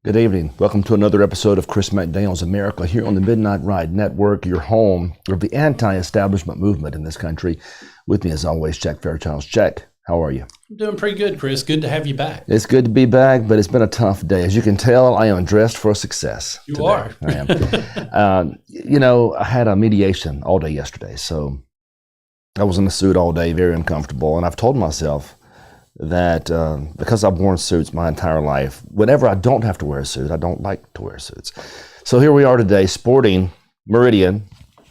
Good evening. Welcome to another episode of Chris McDaniel's America here on the Midnight Ride Network, your home of the anti-establishment movement in this country. With me, as always, Jack Fairchild. Jack, how are you? I'm doing pretty good, Chris. Good to have you back. It's good to be back, but it's been a tough day. As you can tell, I am dressed for success. You today. are. I am. I had a mediation all day yesterday, so I was in a suit all day, very uncomfortable, and I've told myself that because I've worn suits my entire life, whenever I don't have to wear a suit, I don't like to wear suits. So here we are today, sporting Meridian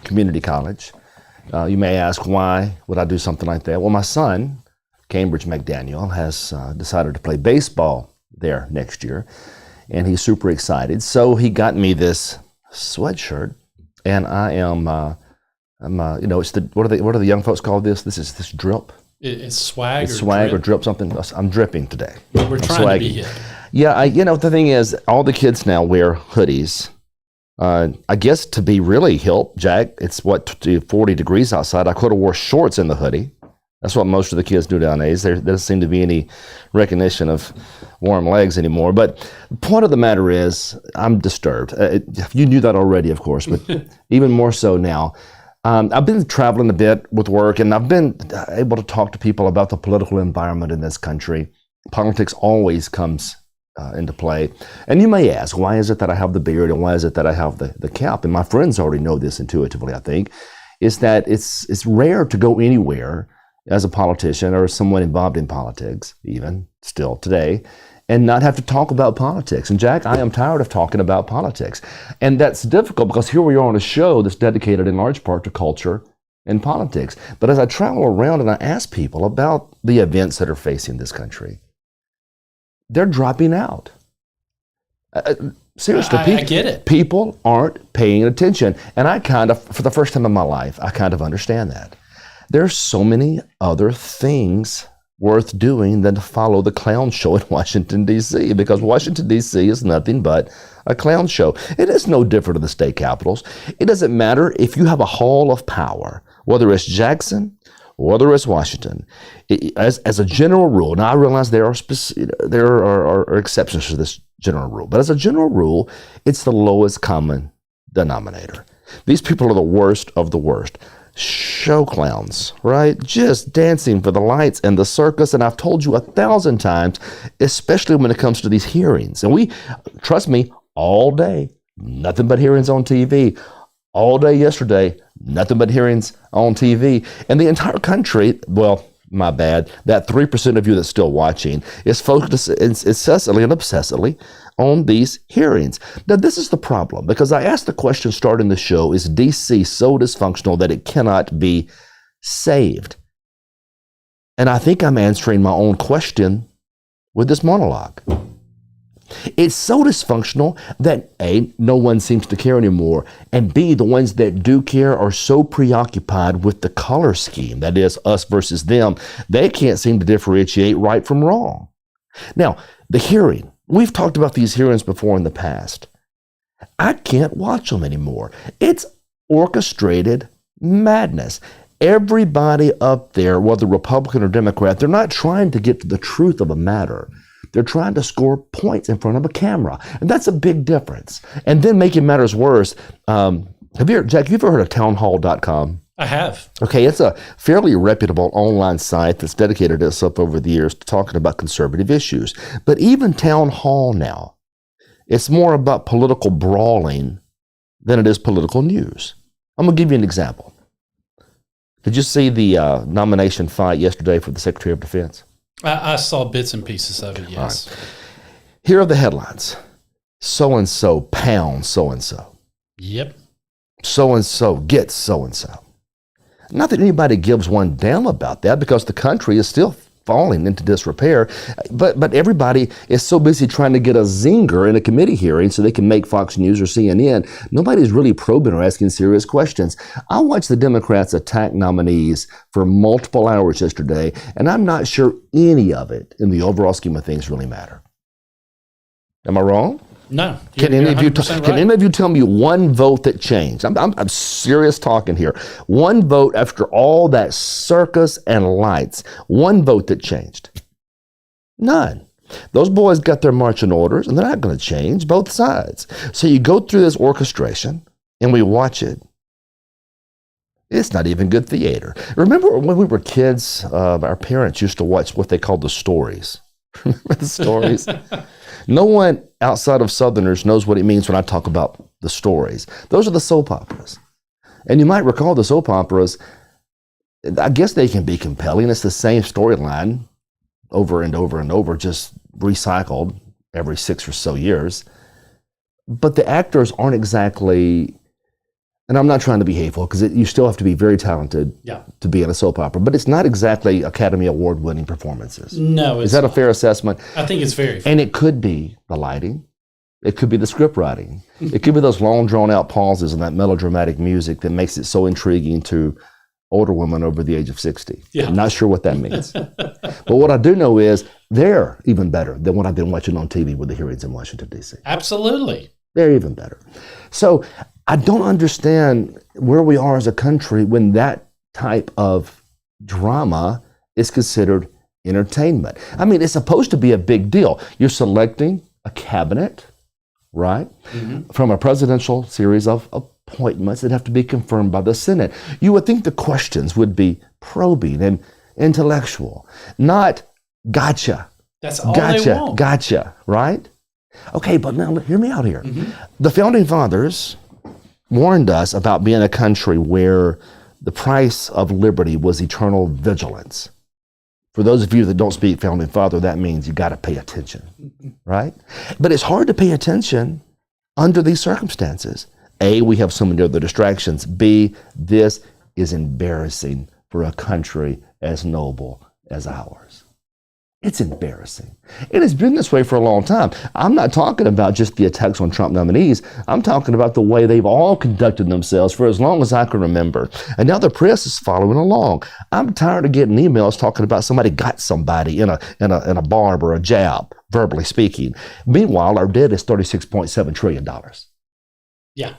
Community College. You may ask, why would I do something like that? Well, my son, Cambridge McDaniel, has decided to play baseball there next year, and he's super excited. So he got me this sweatshirt, and I am, it's the what are the young folks call this? This is this drip. It's swag. It's swag or drip something. I'm dripping today. We're trying to be hip. Yeah, the thing is, all the kids now wear hoodies. I guess to be really hip, Jack, it's 40 degrees outside. I could have wore shorts in the hoodie. That's what most of the kids do nowadays. There doesn't seem to be any recognition of warm legs anymore. But the point of the matter is, I'm disturbed. You knew that already, of course, but even more so now. I've been traveling a bit with work, and I've been able to talk to people about the political environment in this country. Politics always comes into play. And you may ask, why is it that I have the beard, and why is it that I have the cap? And my friends already know this intuitively, I think, is that it's rare to go anywhere as a politician or someone involved in politics, even still today, and not have to talk about politics. And Jack, I am tired of talking about politics. And that's difficult because here we are on a show that's dedicated in large part to culture and politics. But as I travel around and I ask people about the events that are facing this country, they're dropping out. Seriously, I get it. People aren't paying attention. And I for the first time in my life, I kind of understand that. There's so many other things worth doing than to follow the clown show in Washington, D.C., because Washington, D.C. is nothing but a clown show. It is no different than the state capitals. It doesn't matter if you have a hall of power, whether it's Jackson, whether it's Washington. As a general rule, now I realize there are exceptions to this general rule, but as a general rule, it's the lowest common denominator. These people are the worst of the worst. Show clowns, right? Just dancing for the lights and the circus. And I've told you 1,000 times, especially when it comes to these hearings. And trust me, all day, nothing but hearings on TV. All day yesterday, nothing but hearings on TV. And the entire country, well, my bad, that 3% of you that's still watching is focused incessantly and obsessively on these hearings. Now, this is the problem, because I asked the question starting the show, is D.C. so dysfunctional that it cannot be saved? And I think I'm answering my own question with this monologue. It's so dysfunctional that A, no one seems to care anymore, and B, the ones that do care are so preoccupied with the color scheme, that is, us versus them, they can't seem to differentiate right from wrong. Now, the hearing, we've talked about these hearings before in the past. I can't watch them anymore. It's orchestrated madness. Everybody up there, whether Republican or Democrat, they're not trying to get to the truth of a matter. They're trying to score points in front of a camera. And that's a big difference. And then making matters worse, Jack, have you ever heard of townhall.com? I have. Okay, it's a fairly reputable online site that's dedicated itself over the years to talking about conservative issues. But even Town Hall now, it's more about political brawling than it is political news. I'm going to give you an example. Did you see the nomination fight yesterday for the Secretary of Defense? I saw bits and pieces of it, yes. Right. Here are the headlines. So-and-so pounds so-and-so. Yep. So-and-so gets so-and-so. Not that anybody gives one damn about that, because the country is still falling into disrepair, but everybody is so busy trying to get a zinger in a committee hearing so they can make Fox News or CNN. Nobody's really probing or asking serious questions. I watched the Democrats attack nominees for multiple hours yesterday, and I'm not sure any of it in the overall scheme of things really matter. Am I wrong? No. Can any of you tell me one vote that changed? I'm serious talking here. One vote after all that circus and lights. One vote that changed. None. Those boys got their marching orders, and they're not going to change, both sides. So you go through this orchestration, and we watch it. It's not even good theater. Remember when we were kids, our parents used to watch what they called the stories. Remember the stories? No one outside of Southerners knows what it means when I talk about the stories. Those are the soap operas. And you might recall the soap operas, I guess they can be compelling. It's the same storyline over and over and over, just recycled every 6 or so years. But the actors aren't exactly, and I'm not trying to be hateful, because you still have to be very talented to be in a soap opera, but it's not exactly Academy Award winning performances. No, is that a fair assessment? I think it's very fair. And it could be the lighting. It could be the script writing. It could be those long drawn out pauses and that melodramatic music that makes it so intriguing to older women over the age of 60. Yeah. I'm not sure what that means. But what I do know is they're even better than what I've been watching on TV with the hearings in Washington, D.C. Absolutely. They're even better. So I don't understand where we are as a country when that type of drama is considered entertainment. I mean, it's supposed to be a big deal. You're selecting a cabinet, right? From a presidential series of appointments that have to be confirmed by the Senate. You would think the questions would be probing and intellectual, not gotcha. That's all they want. Gotcha, right? Okay, but now hear me out here. The Founding Fathers warned us about being a country where the price of liberty was eternal vigilance. For those of you that don't speak Founding Father, that means you got to pay attention, right? But it's hard to pay attention under these circumstances. A, we have so many other distractions. B, this is embarrassing for a country as noble as ours. It's embarrassing. And it's been this way for a long time. I'm not talking about just the attacks on Trump nominees. I'm talking about the way they've all conducted themselves for as long as I can remember. And now the press is following along. I'm tired of getting emails talking about somebody got somebody in a barb or a jab, verbally speaking. Meanwhile, our debt is $36.7 trillion. Yeah.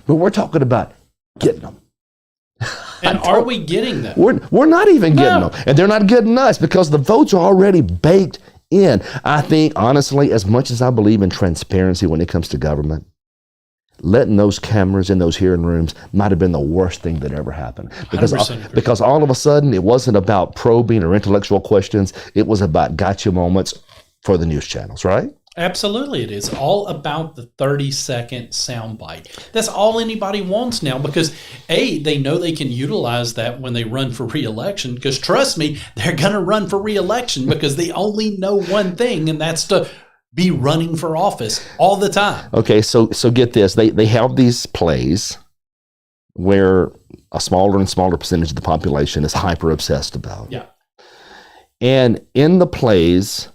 But we're talking about getting them. And are we getting them? We're not even getting them. And they're not getting us because the votes are already baked in. I think, honestly, as much as I believe in transparency when it comes to government, letting those cameras in those hearing rooms might have been the worst thing that ever happened. Because all of a sudden, it wasn't about probing or intellectual questions. It was about gotcha moments for the news channels, right? Absolutely, it is all about the 30-second soundbite. That's all anybody wants now because, A, they know they can utilize that when they run for re-election because, trust me, they're going to run for re-election because they only know one thing, and that's to be running for office all the time. Okay, so get this. They have these plays where a smaller and smaller percentage of the population is hyper-obsessed about. Yeah. And in the plays,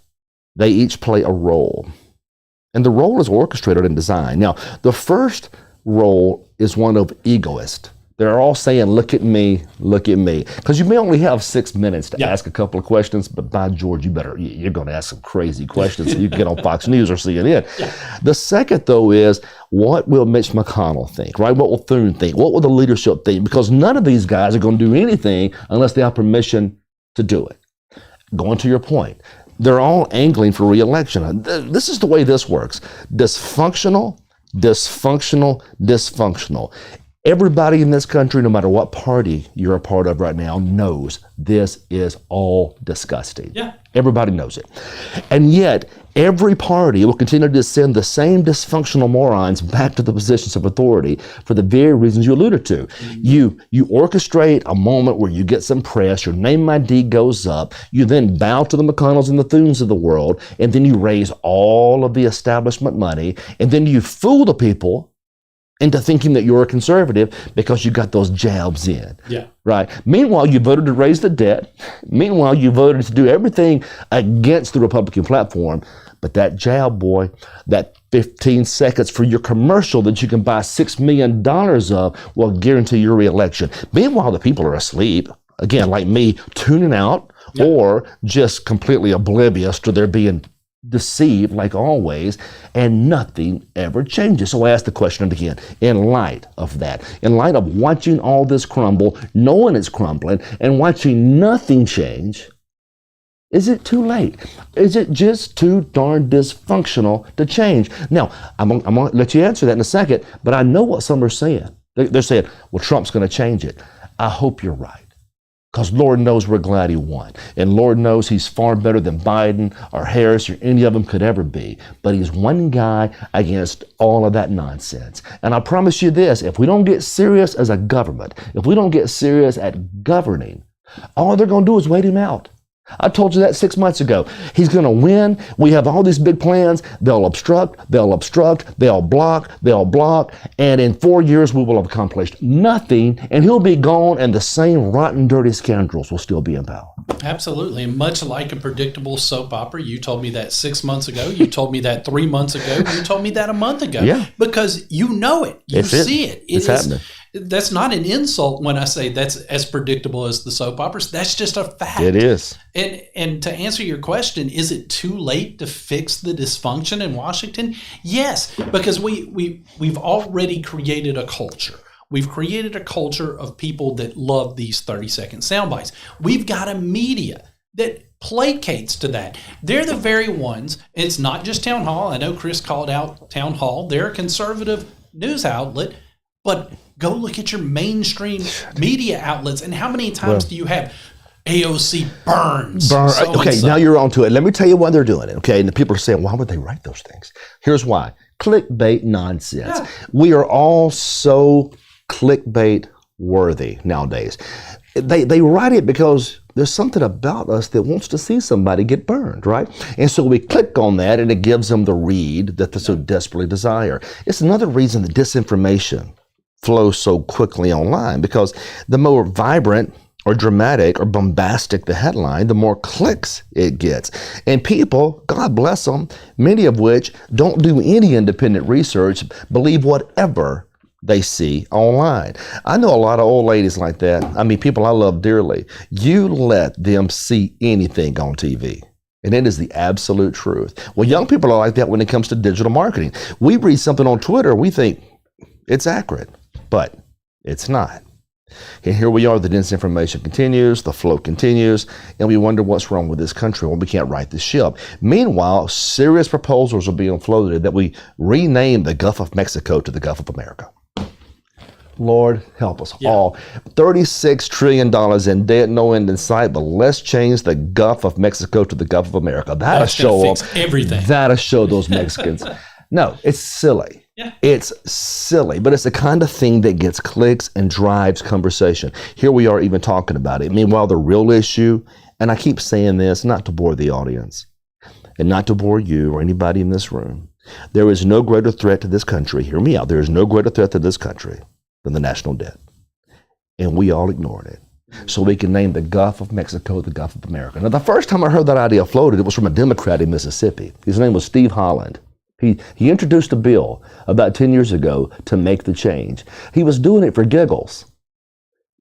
they each play a role. And the role is orchestrated and designed. Now, the first role is one of egoist. They're all saying, look at me, look at me. Because you may only have 6 minutes to ask a couple of questions, but by George, you're going to ask some crazy questions so you can get on Fox News or CNN. Yeah. The second, though, is what will Mitch McConnell think, right? What will Thune think? What will the leadership think? Because none of these guys are going to do anything unless they have permission to do it. Going to your point, they're all angling for re-election. This is the way this works. Dysfunctional, dysfunctional, dysfunctional. Everybody in this country, no matter what party you're a part of right now, knows this is all disgusting. Yeah. Everybody knows it. And yet, every party will continue to send the same dysfunctional morons back to the positions of authority for the very reasons you alluded to. Mm-hmm. You orchestrate a moment where you get some press, your name ID goes up, you then bow to the McConnells and the Thunes of the world, and then you raise all of the establishment money, and then you fool the people into thinking that you're a conservative because you got those jabs in. Yeah. Right. Meanwhile, you voted to raise the debt. Meanwhile, you voted to do everything against the Republican platform. But that jab, boy, that 15 seconds for your commercial that you can buy $6 million of will guarantee your reelection. Meanwhile, the people are asleep, again, like me, tuning out or just completely oblivious to there being deceived like always, and nothing ever changes. So I ask the question again, in light of that, in light of watching all this crumble, knowing it's crumbling, and watching nothing change, Is it too late? Is it just too darn dysfunctional to change? Now, I'm going to let you answer that in a second, but I know what some are saying. They're saying, well, Trump's going to change it. I hope you're right. Because Lord knows we're glad he won. And Lord knows he's far better than Biden or Harris or any of them could ever be. But he's one guy against all of that nonsense. And I promise you this, if we don't get serious as a government, if we don't get serious at governing, all they're going to do is wait him out. I told you that 6 months ago. He's going to win. We have all these big plans. They'll obstruct, they'll block. And in 4 years, we will have accomplished nothing. And he'll be gone, and the same rotten, dirty scoundrels will still be in power. Absolutely. And much like a predictable soap opera, you told me that 6 months ago. You told me that 3 months ago. You told me that a month ago. Yeah. Because you know it. You see it. It's happening. That's not an insult when I say that's as predictable as the soap operas. That's just a fact. It is. And to answer your question, is it too late to fix the dysfunction in Washington? Yes, because we've already created a culture. We've created a culture of people that love these 30-second sound bites. We've got a media that placates to that. They're the very ones. It's not just Town Hall. I know Chris called out Town Hall. They're a conservative news outlet, but go look at your mainstream media outlets, and how many times do you have AOC burns? Okay, now you're on to it. Let me tell you why they're doing it, okay? And the people are saying, why would they write those things? Here's why. Clickbait nonsense. Yeah. We are all so clickbait worthy nowadays. They write it because there's something about us that wants to see somebody get burned, right? And so we click on that, and it gives them the read that they so desperately desire. It's another reason that disinformation flows so quickly online, because the more vibrant or dramatic or bombastic the headline, the more clicks it gets. And people, God bless them, many of which don't do any independent research, believe whatever they see online. I know a lot of old ladies like that. I mean, people I love dearly. You let them see anything on TV, and it is the absolute truth. Well, young people are like that when it comes to digital marketing. We read something on Twitter, we think it's accurate, but it's not. And here we are, the disinformation continues, the flow continues, and we wonder what's wrong with this country. Well, we can't right the ship. Meanwhile, serious proposals are being floated that we rename the Gulf of Mexico to the Gulf of America. Lord, help us all. $36 trillion in debt, no end in sight, but let's change the Gulf of Mexico to the Gulf of America. That'll show everything. That'll show those Mexicans. No, it's silly. Yeah. It's silly, but it's the kind of thing that gets clicks and drives conversation. Here we are even talking about it. Meanwhile, the real issue, and I keep saying this not to bore the audience and not to bore you or anybody in this room, there is no greater threat to this country. Hear me out. There is no greater threat to this country than the national debt. And we all ignored it. So we can name the Gulf of Mexico the Gulf of America. Now, the first time I heard that idea floated, it was from a Democrat in Mississippi. His name was Steve Holland. He introduced a bill about 10 years ago to make the change. He was doing it for giggles.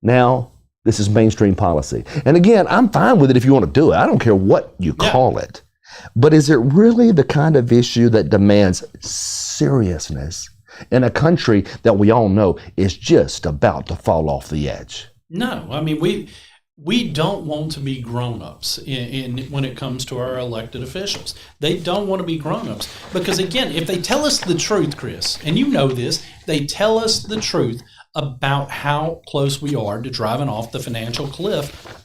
Now, this is mainstream policy. And again, I'm fine with it if you want to do it. I don't care what you call it. But is it really the kind of issue that demands seriousness in a country that we all know is just about to fall off the edge? No. I mean, we don't want to be grown-ups in when it comes to our elected officials. They don't want to be grown-ups because, again, if they tell us the truth, Chris, and you know this, they tell us the truth about how close we are to driving off the financial cliff,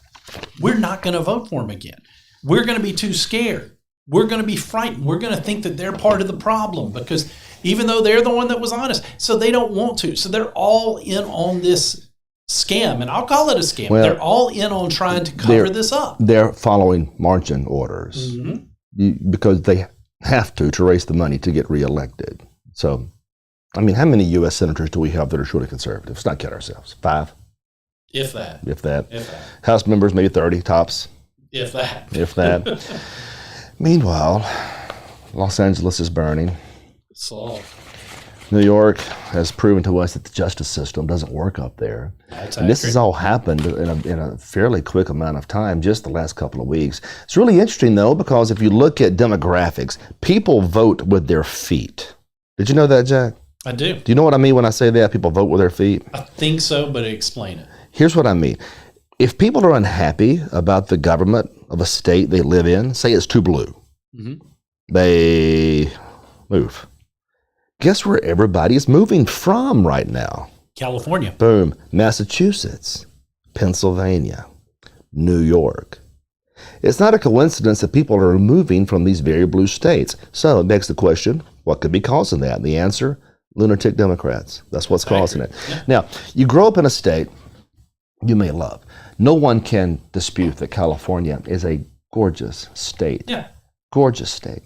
we're not going to vote for them again. We're going to be too scared. We're going to be frightened. We're going to think that they're part of the problem because even though they're the one that was honest, so they don't want to. So they're all in on this scam, and I'll call it a scam. Well, they're all in on trying to cover this up. They're following margin orders because they have to raise the money to get reelected. So, I mean, how many U.S. senators do we have that are truly conservative? Let's not kid ourselves. 5? If that. If that. House members, maybe 30 tops. If that. If that. Meanwhile, Los Angeles is burning. So. New York has proven to us that the justice system doesn't work up there. And this has all happened in a fairly quick amount of time, just the last couple of weeks. It's really interesting, though, because if you look at demographics, people vote with their feet. Did you know that, Jack? I do. Do you know what I mean when I say that? People vote with their feet? I think so, but explain it. Here's what I mean. if people are unhappy about the government of a state they live in, say it's too blue, they move. Guess where everybody is moving from right now? California. Boom. Massachusetts, Pennsylvania, New York. It's not a coincidence that people are moving from these very blue states. So it begs the question, what could be causing that? The answer, lunatic Democrats. That's what's causing it. Yeah. Now, you grow up in a state you may love. No one can dispute that California is a gorgeous state. Yeah. Gorgeous state.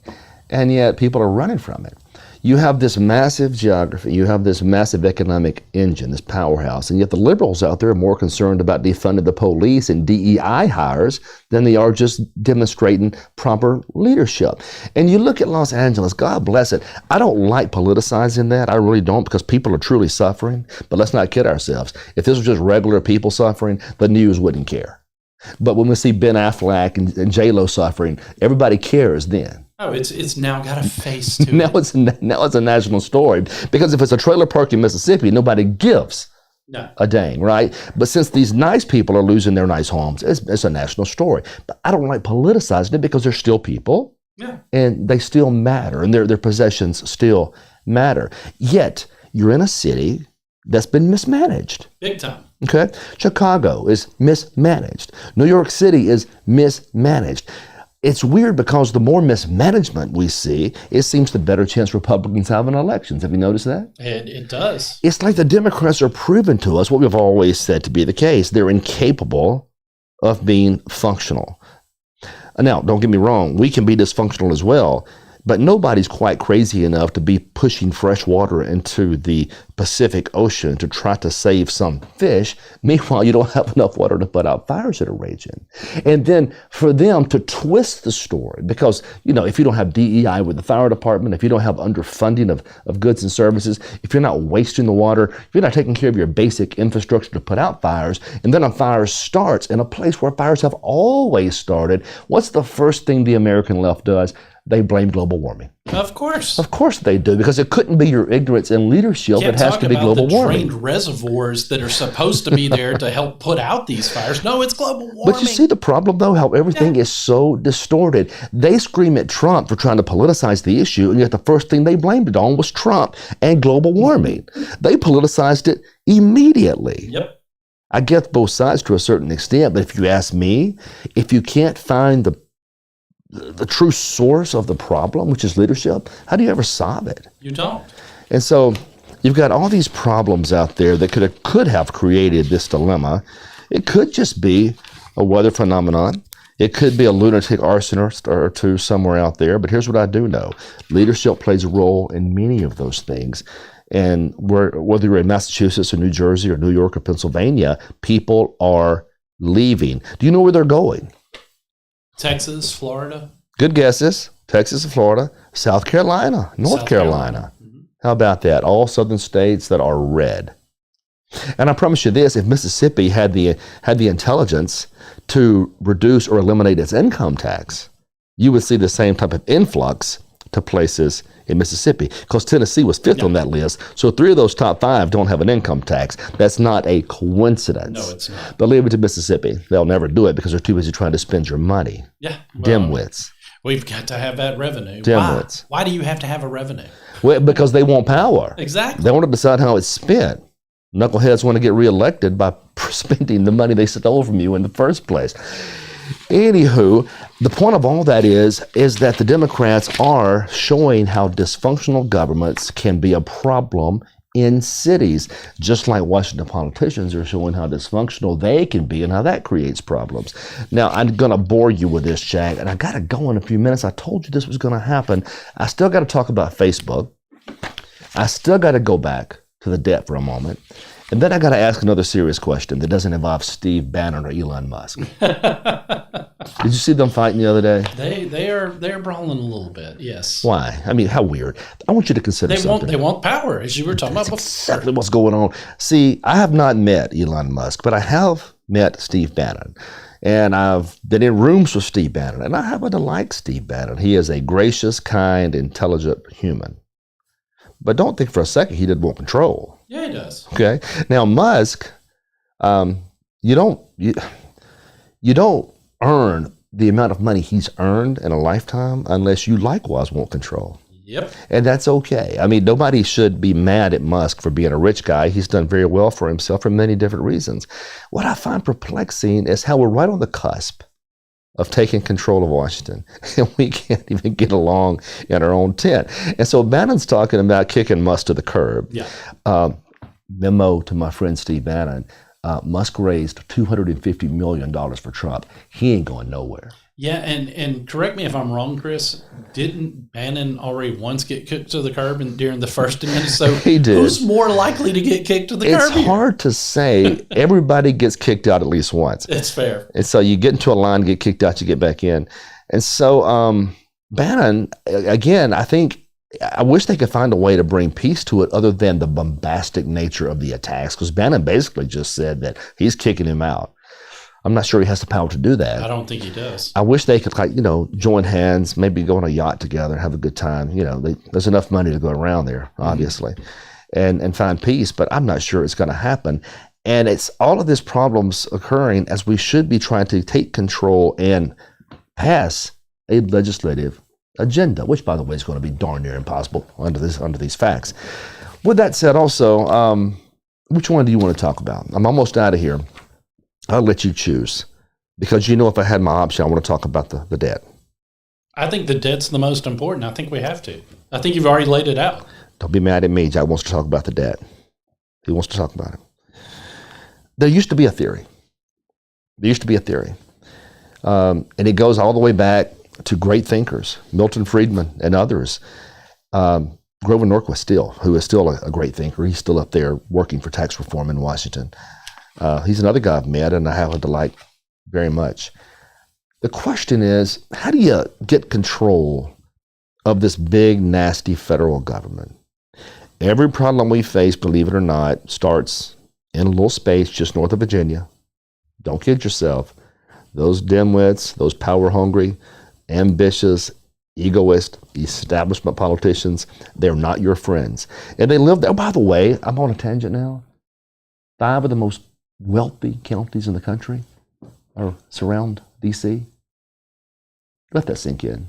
And yet people are running from it. You have this massive geography, you have this massive economic engine, this powerhouse, and yet the liberals out there are more concerned about defunding the police and DEI hires than they are just demonstrating proper leadership. And you look at Los Angeles, God bless it. I don't like politicizing that. I really don't, because people are truly suffering. But let's not kid ourselves. If this was just regular people suffering, the news wouldn't care. But when we see Ben Affleck and J-Lo suffering, everybody cares then. Oh, it's now got a face to Now it. it's a national story, because if it's a trailer park in Mississippi, nobody gives a dang, right? But since these nice people are losing their nice homes, it's a national story. But I don't like politicizing it, because they're still people, and they still matter, and their possessions still matter. Yet you're in a city that's been mismanaged. Big time. Okay, Chicago is mismanaged. New York City is mismanaged. It's weird, because the more mismanagement we see, it seems the better chance Republicans have in elections. Have you noticed that? It does. It's like the Democrats are proving to us what we've always said to be the case. They're incapable of being functional. Now, don't get me wrong, we can be dysfunctional as well, but nobody's quite crazy enough to be pushing fresh water into the Pacific Ocean to try to save some fish. Meanwhile, you don't have enough water to put out fires that are raging. And then for them to twist the story, because, if you don't have DEI with the fire department, if you don't have underfunding of goods and services, if you're not wasting the water, if you're not taking care of your basic infrastructure to put out fires, and then a fire starts in a place where fires have always started, what's the first thing the American left does? They blame global warming. Of course. Of course they do, because it couldn't be your ignorance and leadership. It has to be global warming. Drained reservoirs that are supposed to be there to help put out these fires. No, it's global warming. But you see the problem, though, how everything is so distorted. They scream at Trump for trying to politicize the issue, and yet the first thing they blamed it on was Trump and global warming. They politicized it immediately. Yep. I get both sides to a certain extent, but if you ask me, if you can't find the true source of the problem, which is leadership, how do you ever solve it? You don't. And so you've got all these problems out there that could have created this dilemma. It could just be a weather phenomenon. It could be a lunatic arsonist or two somewhere out there. But here's what I do know. Leadership plays a role in many of those things. And whether you're in Massachusetts or New Jersey or New York or Pennsylvania, people are leaving. Do you know where they're going? Texas, Florida. Good guesses. Texas and Florida, South Carolina, North Carolina. How about that? All southern states that are red. And I promise you this, if Mississippi had the intelligence to reduce or eliminate its income tax, you would see the same type of influx to places in Mississippi, because Tennessee was fifth on that list. So 3 of those top 5 don't have an income tax. That's not a coincidence. No, it's not. But leave it to Mississippi. They'll never do it because they're too busy trying to spend your money. Yeah. Dimwits. We've got to have that revenue. Dimwits. Why do you have to have a revenue? Well, because they want power. Exactly. They want to decide how it's spent. Knuckleheads want to get reelected by spending the money they stole from you in the first place. Anywho, the point of all that is that the Democrats are showing how dysfunctional governments can be a problem in cities, just like Washington politicians are showing how dysfunctional they can be and how that creates problems. Now, I'm going to bore you with this, Jack, and I got to go in a few minutes. I told you this was going to happen. I still got to talk about Facebook. I still got to go back to the debt for a moment. And then I got to ask another serious question that doesn't involve Steve Bannon or Elon Musk. Did you see them fighting the other day? They're brawling a little bit. Yes. Why? I mean, how weird. I want you to consider something. They want power, as you were talking about before. Exactly what's going on. See, I have not met Elon Musk, but I have met Steve Bannon. And I've been in rooms with Steve Bannon, and I happen to like Steve Bannon. He is a gracious, kind, intelligent human. But don't think for a second he didn't want control. Yeah, he does. Okay. Now, Musk, You don't earn the amount of money he's earned in a lifetime unless you likewise want control. Yep. And that's okay. I mean, nobody should be mad at Musk for being a rich guy. He's done very well for himself for many different reasons. What I find perplexing is how we're right on the cusp of taking control of Washington, and we can't even get along in our own tent. And so Bannon's talking about kicking Musk to the curb. Yeah. Memo to my friend Steve Bannon, Musk raised $250 million for Trump. He ain't going nowhere. Yeah, and correct me if I'm wrong, Chris. Didn't Bannon already once get kicked to the curb during the first minutes? So he did. Who's more likely to get kicked to the curb? It's hard to say. Everybody gets kicked out at least once. It's fair. And so you get into a line, get kicked out, you get back in. And so Bannon, again, I wish they could find a way to bring peace to it other than the bombastic nature of the attacks, because Bannon basically just said that he's kicking him out. I'm not sure he has the power to do that. I don't think he does. I wish they could, join hands, maybe go on a yacht together, have a good time. There's enough money to go around there, obviously, and find peace. But I'm not sure it's going to happen. And it's all of these problems occurring as we should be trying to take control and pass a legislative agenda, which, by the way, is going to be darn near impossible under these facts. With that said, also, which one do you want to talk about? I'm almost out of here. I'll let you choose, because if I had my option, I want to talk about the debt. I think the debt's the most important. I think we have to. I think you've already laid it out. Don't be mad at me. Jack wants to talk about the debt. He wants to talk about it. There used to be a theory. And it goes all the way back to great thinkers, Milton Friedman and others. Grover Norquist, who is still a great thinker. He's still up there working for tax reform in Washington. He's another guy I've met and I happen to like very much. The question is, how do you get control of this big, nasty federal government? Every problem we face, believe it or not, starts in a little space just north of Virginia. Don't kid yourself. Those dimwits, those power-hungry, ambitious, egoist, establishment politicians, they're not your friends. And they live there. Oh, by the way, I'm on a tangent now. 5 of the most wealthy counties in the country surround D.C. Let that sink in.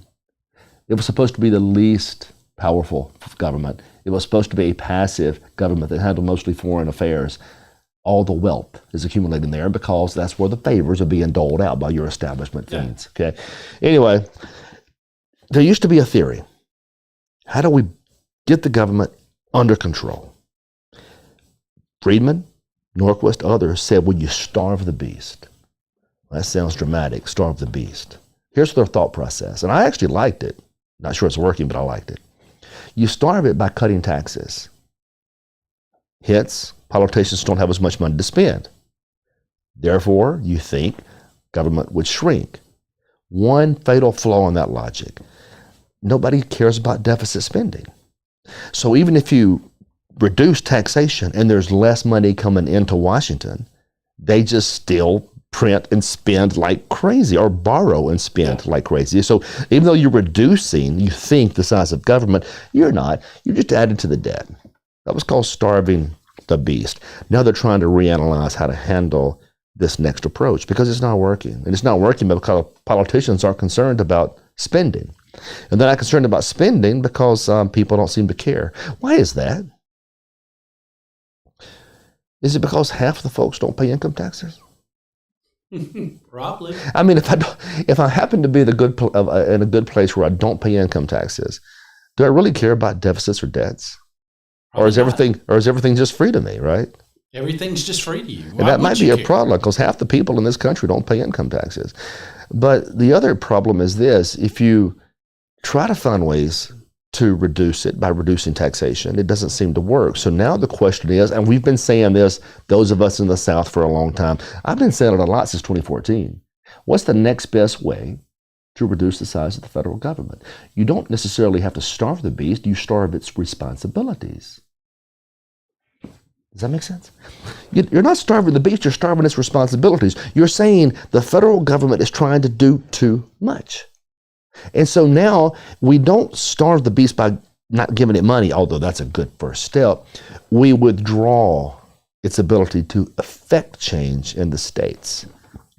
It was supposed to be the least powerful government. It was supposed to be a passive government that handled mostly foreign affairs. All the wealth is accumulating there because that's where the favors are being doled out by your establishment fiends. Okay. Anyway, there used to be a theory. How do we get the government under control? Friedman, Norquist, others said, well, you starve the beast. Well, that sounds dramatic, starve the beast. Here's their thought process, and I actually liked it. Not sure it's working, but I liked it. You starve it by cutting taxes. Hence, politicians don't have as much money to spend. Therefore, you think government would shrink. One fatal flaw in that logic. Nobody cares about deficit spending. So even if you reduce taxation and there's less money coming into Washington, they just still print and spend like crazy, or borrow and spend like crazy. So even though you're reducing, you think, the size of government, you're not. You're just adding to the debt. That was called starving the beast. Now they're trying to reanalyze how to handle this next approach because it's not working. And it's not working because politicians are concerned about spending. And they're not concerned about spending because people don't seem to care. Why is that? Is it because half the folks don't pay income taxes? Probably. I mean, if I happen to be in a good place where I don't pay income taxes, do I really care about deficits or debts? Or is everything just free to me, right? Everything's just free to you. And that might be a problem because half the people in this country don't pay income taxes. But the other problem is this: if you try to find ways to reduce it by reducing taxation, it doesn't seem to work. So now the question is, and we've been saying this, those of us in the South, for a long time. I've been saying it a lot since 2014. What's the next best way to reduce the size of the federal government? You don't necessarily have to starve the beast, you starve its responsibilities. Does that make sense? You're not starving the beast, you're starving its responsibilities. You're saying the federal government is trying to do too much. And so now we don't starve the beast by not giving it money, although that's a good first step. We withdraw its ability to affect change in the states.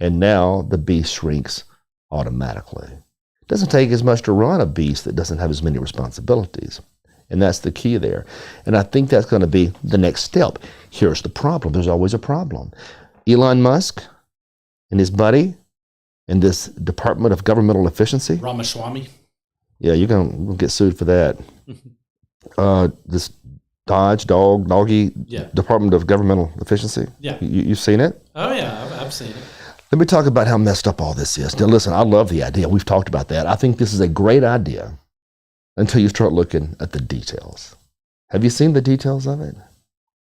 And now the beast shrinks automatically. It doesn't take as much to run a beast that doesn't have as many responsibilities. And that's the key there. And I think that's going to be the next step. Here's the problem. There's always a problem. Elon Musk and his buddy in this Department of Governmental Efficiency. Ramaswamy. Yeah, you're going to get sued for that. This Doggy Department of Governmental Efficiency. Yeah. You've seen it? Oh, yeah, I've seen it. Let me talk about how messed up all this is. Now, listen, I love the idea. We've talked about that. I think this is a great idea until you start looking at the details. Have you seen the details of it?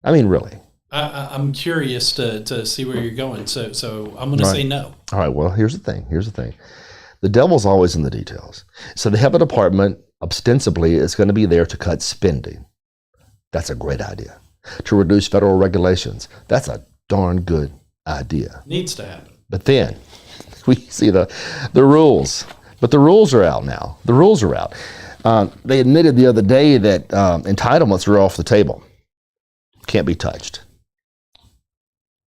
I mean, really. I'm curious to see where you're going. So I'm going to say no. All right. Well, here's the thing. The devil's always in the details. So they have a department, ostensibly, is going to be there to cut spending. That's a great idea. To reduce federal regulations. That's a darn good idea. Needs to happen. But then we see the rules. But the rules are out now. The rules are out. They admitted the other day that entitlements are off the table. Can't be touched.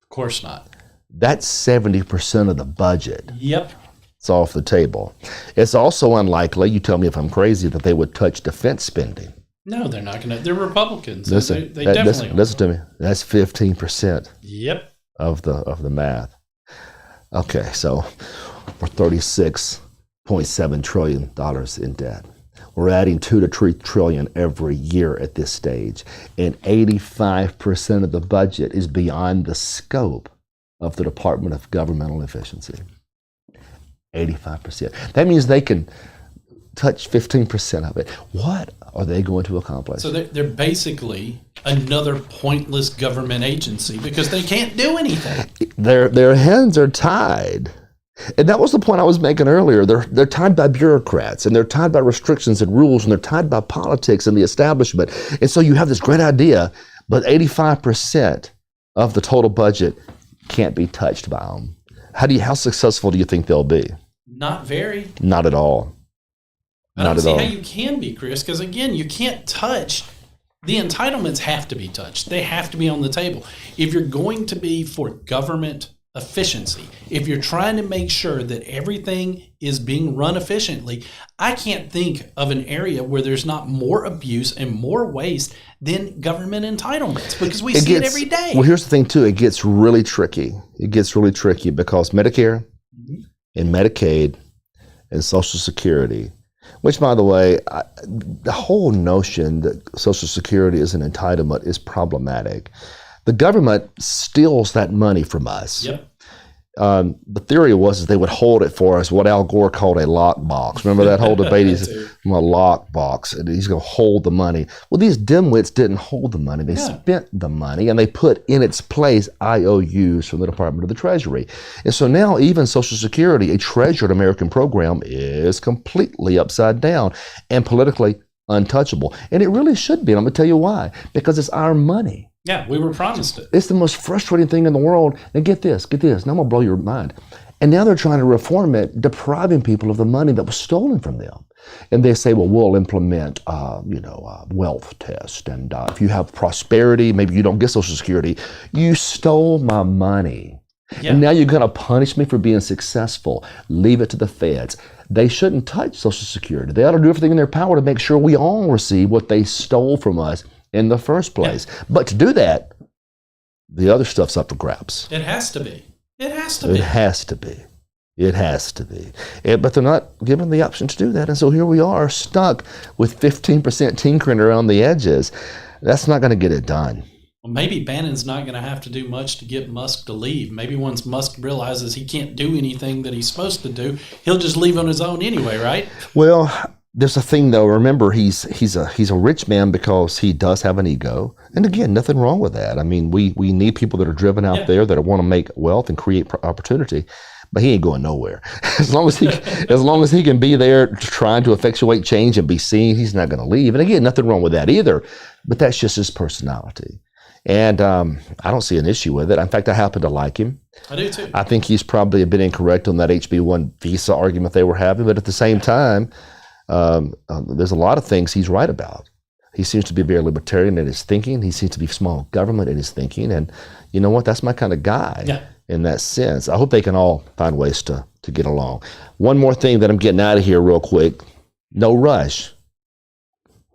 Of course not. That's 70% of the budget. Yep. It's off the table. It's also unlikely, you tell me if I'm crazy, that they would touch defense spending. No, they're not going to. They're Republicans. Listen, they definitely listen to me. That's 15%. Yep. Of the math. Okay, so we're $36.7 trillion in debt. We're adding 2 to 3 trillion every year at this stage, and 85% of the budget is beyond the scope of the Department of Governmental Efficiency. 85%. That means they can touch 15% of it. What are they going to accomplish? So they're basically another pointless government agency because they can't do anything. Their hands are tied. And that was the point I was making earlier. They're tied by bureaucrats, and they're tied by restrictions and rules, and they're tied by politics and the establishment. And so you have this great idea, but 85% of the total budget can't be touched by them. How successful do you think they'll be? Not very. Not at all. I don't see how you can be, Chris, because again, you can't touch. The entitlements have to be touched. They have to be on the table. If you're going to be for government efficiency, if you're trying to make sure that everything is being run efficiently, I can't think of an area where there's not more abuse and more waste than government entitlements, because we see it every day. Well, here's the thing, too. It gets really tricky. Because Medicare and Medicaid and Social Security, which, by the way, the whole notion that Social Security is an entitlement is problematic. The government steals that money from us. Yep. The theory was they would hold it for us, what Al Gore called a lockbox. Remember that whole debate? He's a lockbox, and he's going to hold the money. Well, these dimwits didn't hold the money. They spent the money, and they put in its place IOUs from the Department of the Treasury. And so now even Social Security, a treasured American program, is completely upside down and politically untouchable. And it really should be. And I'm going to tell you why. Because it's our money. Yeah, we were promised it. It's the most frustrating thing in the world. And get this. Now I'm going to blow your mind. And now they're trying to reform it, depriving people of the money that was stolen from them. And they say, well, we'll implement, wealth test. And if you have prosperity, maybe you don't get Social Security. You stole my money. Yeah. And now you're going to punish me for being successful. Leave it to the feds. They shouldn't touch Social Security. They ought to do everything in their power to make sure we all receive what they stole from us in the first place. Yeah. But to do that, the other stuff's up for grabs. It has to be. But they're not given the option to do that. And so here we are stuck with 15% tinkering around the edges. That's not going to get it done. Well, maybe Bannon's not going to have to do much to get Musk to leave. Maybe once Musk realizes he can't do anything that he's supposed to do, he'll just leave on his own anyway, right? Well, there's a thing, though. Remember, he's a rich man because he does have an ego. And again, nothing wrong with that. I mean, we need people that are driven out there that want to make wealth and create opportunity. But he ain't going nowhere. As long as he can be there trying to effectuate change and be seen, he's not going to leave. And again, nothing wrong with that either. But that's just his personality. And I don't see an issue with it. In fact, I happen to like him. I do too. I think he's probably a bit incorrect on that HB1 visa argument they were having. But at the same time, there's a lot of things he's right about. He seems to be very libertarian in his thinking. He seems to be small government in his thinking. And you know what? That's my kind of guy. Yeah. in that sense. I hope they can all find ways to get along. One more thing that I'm getting out of here real quick. No rush.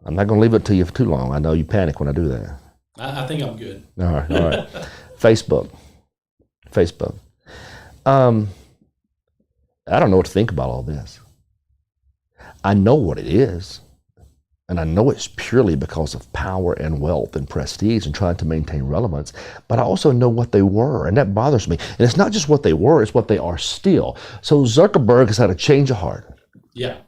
I'm not going to leave it to you for too long. I know you panic when I do that. I think I'm good. All right. Facebook. I don't know what to think about all this. I know what it is. And I know it's purely because of power and wealth and prestige and trying to maintain relevance. But I also know what they were, and that bothers me. And it's not just what they were, it's what they are still. So Zuckerberg has had a change of heart. Yeah.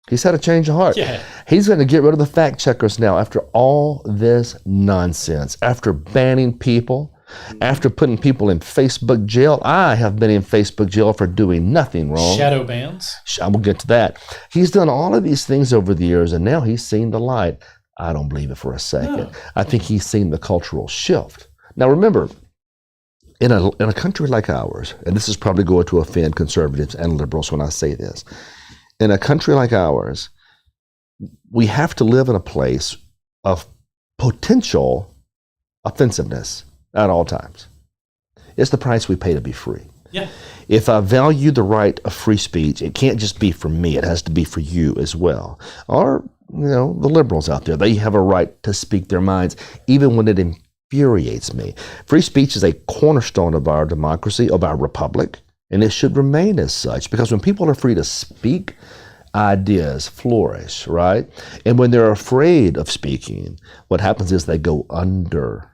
He's had a change of heart. Yeah. He's going to get rid of the fact checkers now after all this nonsense, after banning people, after putting people in Facebook jail. I have been in Facebook jail for doing nothing wrong. Shadow bans. I will get to that. He's done all of these things over the years, and now he's seen the light. I don't believe it for a second. No. I think he's seen the cultural shift. Now remember, in a country like ours, and this is probably going to offend conservatives and liberals when I say this, in a country like ours, we have to live in a place of potential offensiveness at all times. It's the price we pay to be free. Yeah. If I value the right of free speech, it can't just be for me, it has to be for you as well. Or, the liberals out there, they have a right to speak their minds, even when it infuriates me. Free speech is a cornerstone of our democracy, of our republic, and it should remain as such, because when people are free to speak, ideas flourish, right? And when they're afraid of speaking, what happens is they go under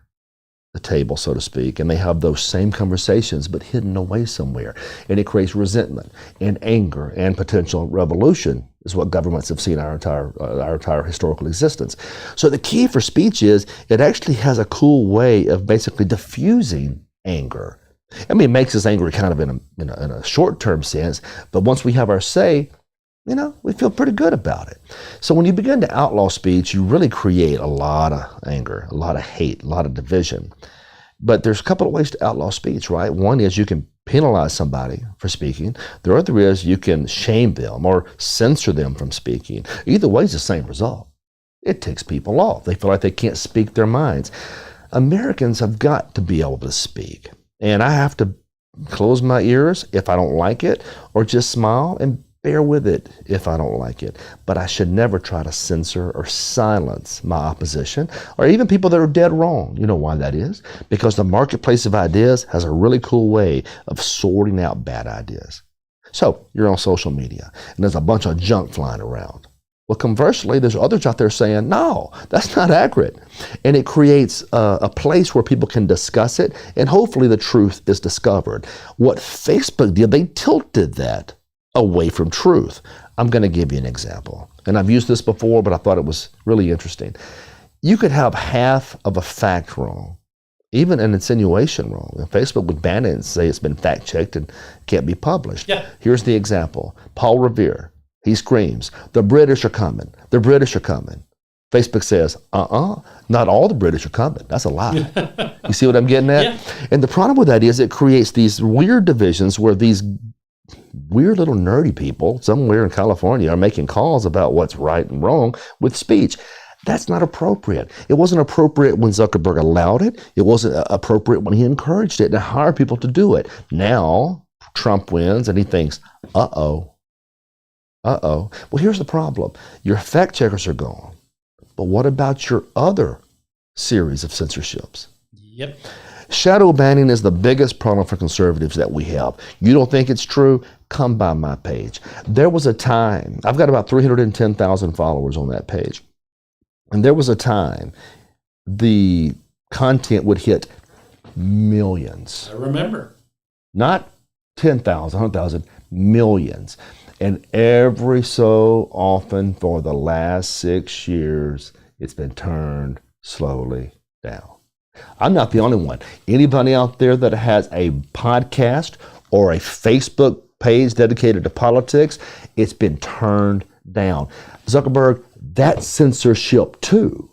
the table, so to speak, and they have those same conversations but hidden away somewhere. And it creates resentment and anger and potential revolution, is what governments have seen our entire historical existence. So the key for speech is it actually has a cool way of basically diffusing anger. I mean, it makes us angry kind of in a short-term sense, but once we have our say, we feel pretty good about it. So when you begin to outlaw speech, you really create a lot of anger, a lot of hate, a lot of division. But there's a couple of ways to outlaw speech, right? One is you can penalize somebody for speaking. The other is you can shame them or censor them from speaking. Either way is the same result. It ticks people off. They feel like they can't speak their minds. Americans have got to be able to speak. And I have to close my ears if I don't like it, or just smile and bear with it if I don't like it. But I should never try to censor or silence my opposition, or even people that are dead wrong. You know why that is? Because the marketplace of ideas has a really cool way of sorting out bad ideas. So you're on social media, and there's a bunch of junk flying around. Well, conversely, there's others out there saying, no, that's not accurate. And it creates a place where people can discuss it, and hopefully the truth is discovered. What Facebook did, they tilted that away from truth. I'm going to give you an example. And I've used this before, but I thought it was really interesting. You could have half of a fact wrong, even an insinuation wrong. And Facebook would ban it and say it's been fact-checked and can't be published. Yeah. Here's the example. Paul Revere. He screams, the British are coming. The British are coming. Facebook says, not all the British are coming. That's a lie. You see what I'm getting at? Yeah. And the problem with that is it creates these weird divisions where these weird little nerdy people somewhere in California are making calls about what's right and wrong with speech. That's not appropriate. It wasn't appropriate when Zuckerberg allowed it. It wasn't appropriate when he encouraged it and hired people to do it. Now, Trump wins and he thinks, uh-oh. Well, here's the problem. Your fact checkers are gone. But what about your other series of censorships? Yep. Shadow banning is the biggest problem for conservatives that we have. You don't think it's true? Come by my page. There was a time, I've got about 310,000 followers on that page. And there was a time the content would hit millions. I remember. Not 10,000, 100,000, millions. And every so often for the last 6 years, it's been turned slowly down. I'm not the only one. Anybody out there that has a podcast or a Facebook page dedicated to politics, it's been turned down. Zuckerberg, that's censorship too.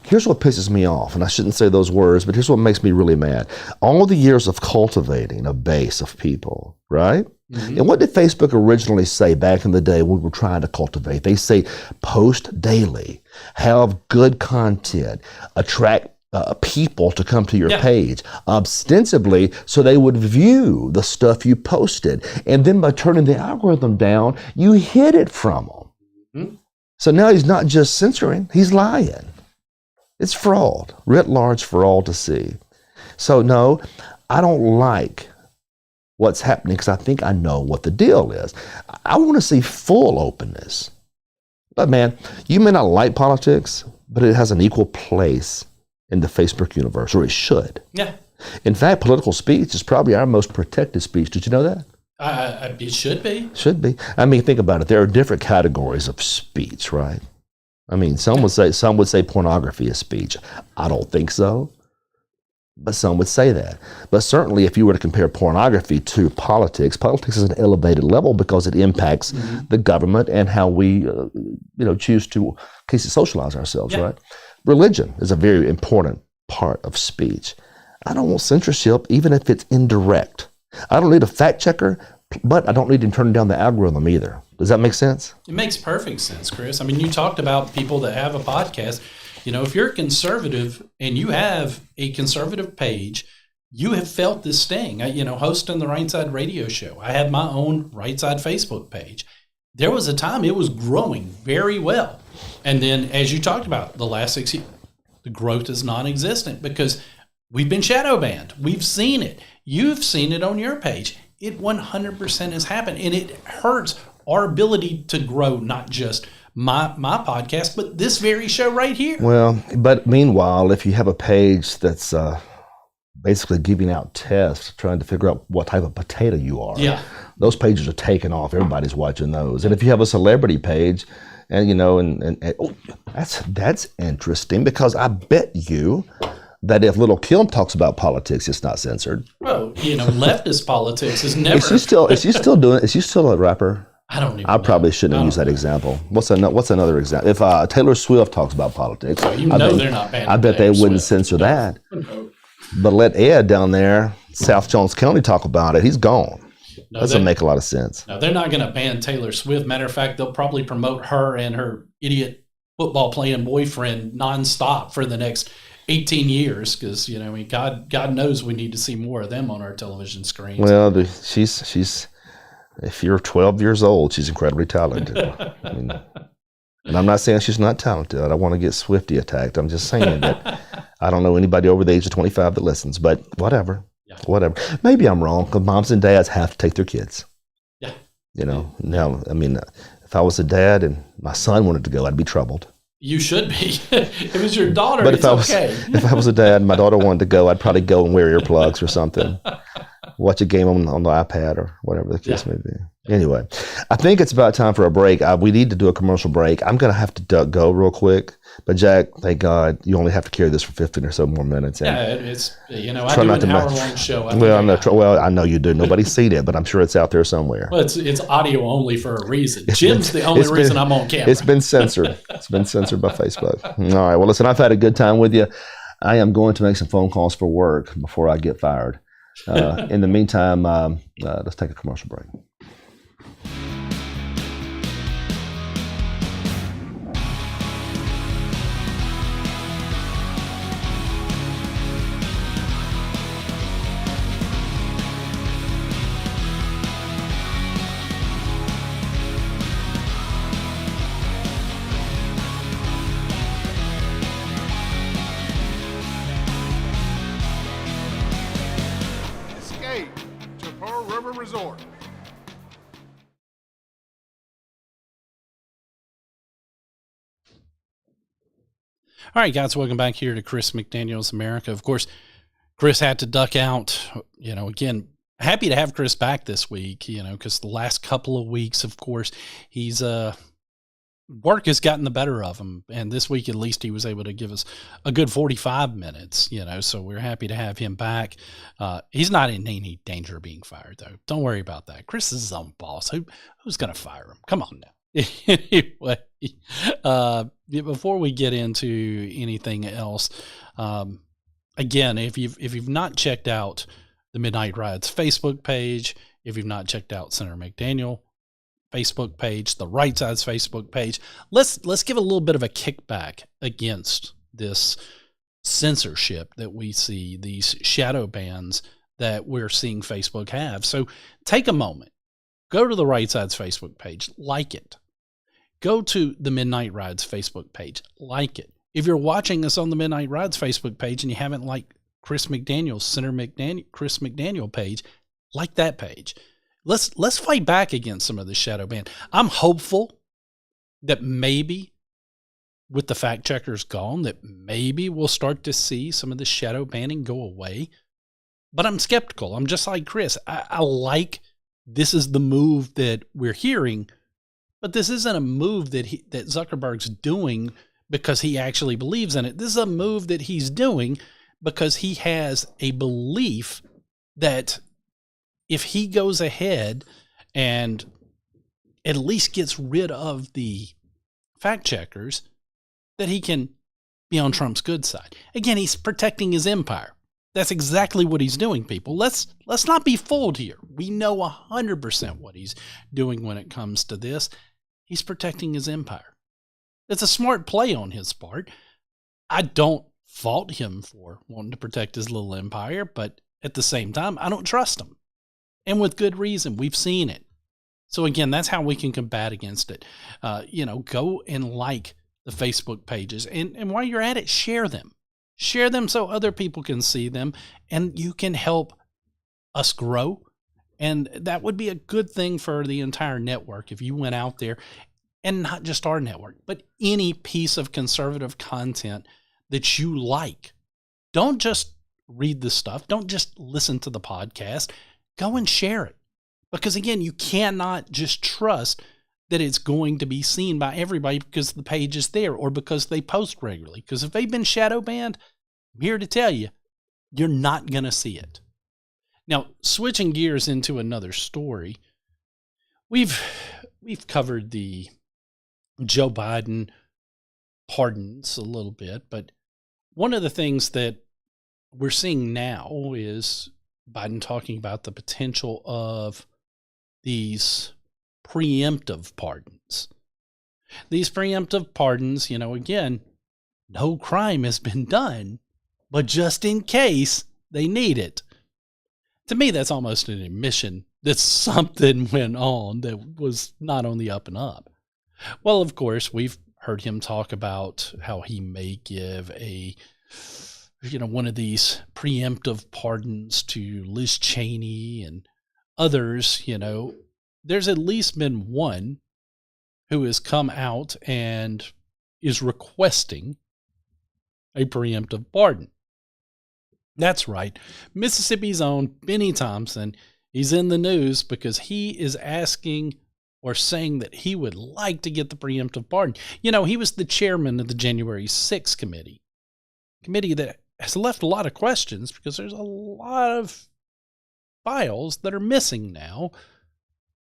Here's what pisses me off, and I shouldn't say those words, but here's what makes me really mad. All the years of cultivating a base of people, right? Mm-hmm. And what did Facebook originally say back in the day when we were trying to cultivate? They say post daily, have good content, attract people to come to your Yeah. page, ostensibly so they would view the stuff you posted. And then by turning the algorithm down, you hid it from them. Mhm. So now he's not just censoring, he's lying. It's fraud, writ large for all to see. So no, I don't like what's happening because I think I know what the deal is. I want to see full openness. But man, you may not like politics, but it has an equal place in the Facebook universe, or it should. Yeah. In fact, political speech is probably our most protected speech. Did you know that? It should be. Should be. I mean, think about it. There are different categories of speech, right? I mean, some would say pornography is speech. I don't think so, but some would say that. But certainly, if you were to compare pornography to politics is an elevated level because it impacts the government and how we, choose to socialize ourselves, right? Religion is a very important part of speech. I don't want censorship, even if it's indirect. I don't need a fact checker, but I don't need to turn down the algorithm either. Does that make sense? It makes perfect sense, Chris. I mean, you talked about people that have a podcast. If you're a conservative and you have a conservative page, you have felt this sting. Hosting the Right Side radio show, I had my own Right Side Facebook page. There was a time it was growing very well. And then, as you talked about, the last 6 years, the growth is non-existent because we've been shadow banned. We've seen it. You've seen it on your page. It 100% has happened, and it hurts our ability to grow, not just my podcast, but this very show right here. Well, but meanwhile, if you have a page that's basically giving out tests, trying to figure out what type of potato you are, those pages are taking off. Everybody's watching those. And if you have a celebrity page, and that's interesting because I bet you that if Little Kim talks about politics, it's not censored. Well, leftist politics is never. Is she still a rapper? I don't even I probably know. shouldn't have used that example. What's another example? If Taylor Swift talks about politics, they're not banning I bet they Taylor wouldn't Swift. censor that. No. But let Ed down there, South Jones County, talk about it. He's gone. No, Doesn't make a lot of sense. No, they're not going to ban Taylor Swift. Matter of fact, they'll probably promote her and her idiot football playing boyfriend nonstop for the next 18 years because, God knows we need to see more of them on our television screens. Well, she's if you're 12 years old, she's incredibly talented. And I'm not saying she's not talented. I don't want to get Swiftie attacked. I'm just saying that I don't know anybody over the age of 25 that listens, but whatever. Yeah. Whatever. Maybe I'm wrong because moms and dads have to take their kids. Yeah. Now, if I was a dad and my son wanted to go, I'd be troubled. You should be. If it was your daughter, but it's if I was a dad and my daughter wanted to go, I'd probably go and wear earplugs or something. Watch a game on the iPad or whatever the case may be. Anyway, I think it's about time for a break. We need to do a commercial break. I'm going to have to go real quick. But Jack, thank God, you only have to carry this for 15 or so more minutes. And it's, I do an hour-long show. I know you do. Nobody's seen it, but I'm sure it's out there somewhere. Well, it's audio only for a reason. Jim's the only reason I'm on camera. It's been censored. It's been censored by Facebook. All right. Well, listen, I've had a good time with you. I am going to make some phone calls for work before I get fired. In the meantime, let's take a commercial break. Resort. All right, guys, welcome back here to Chris McDaniel's America. Of course, Chris had to duck out. Again, happy to have Chris back this week, because the last couple of weeks, of course, he's work has gotten the better of him. And this week, at least, he was able to give us a good 45 minutes, so we're happy to have him back. He's not in any danger of being fired, though. Don't worry about that. Chris is his own boss. Who's going to fire him? Come on now. Anyway, before we get into anything else, again, if you've not checked out the Midnight Rides Facebook page, if you've not checked out Senator McDaniel Facebook page, the Right Side's Facebook page, let's give a little bit of a kickback against this censorship that we see, these shadow bans that we're seeing Facebook have. So take a moment, go to the Right Side's Facebook page, like it. Go to the Midnight Rides Facebook page, like it. If you're watching us on the Midnight Rides Facebook page and you haven't liked Chris McDaniel's Chris McDaniel page, like that page. Let's fight back against some of the shadow ban. I'm hopeful that maybe with the fact checkers gone, that maybe we'll start to see some of the shadow banning go away. But I'm skeptical. I'm just like Chris. I like this is the move that we're hearing, but this isn't a move that Zuckerberg's doing because he actually believes in it. This is a move that he's doing because he has a belief that if he goes ahead and at least gets rid of the fact checkers, that he can be on Trump's good side. Again, he's protecting his empire. That's exactly what he's doing, people. Let's not be fooled here. We know 100% what he's doing when it comes to this. He's protecting his empire. It's a smart play on his part. I don't fault him for wanting to protect his little empire, but at the same time, I don't trust him. And with good reason. We've seen it. So again, that's how we can combat against it. Go and like the Facebook pages. And while you're at it, share them. Share them so other people can see them, and you can help us grow. And that would be a good thing for the entire network if you went out there, and not just our network, but any piece of conservative content that you like. Don't just read the stuff. Don't just listen to the podcast. Go and share it. Because again, you cannot just trust that it's going to be seen by everybody because the page is there or because they post regularly. Because if they've been shadow banned, I'm here to tell you, you're not going to see it. Now, switching gears into another story, we've covered the Joe Biden pardons a little bit, but one of the things that we're seeing now is Biden talking about the potential of these preemptive pardons. These preemptive pardons, again, no crime has been done, but just in case they need it. To me, that's almost an admission that something went on that was not on the up and up. Well, of course, we've heard him talk about how he may give one of these preemptive pardons to Liz Cheney and others. There's at least been one who has come out and is requesting a preemptive pardon. That's right. Mississippi's own Benny Thompson, he's in the news because he is asking or saying that he would like to get the preemptive pardon. He was the chairman of the January 6th committee that has left a lot of questions because there's a lot of files that are missing now.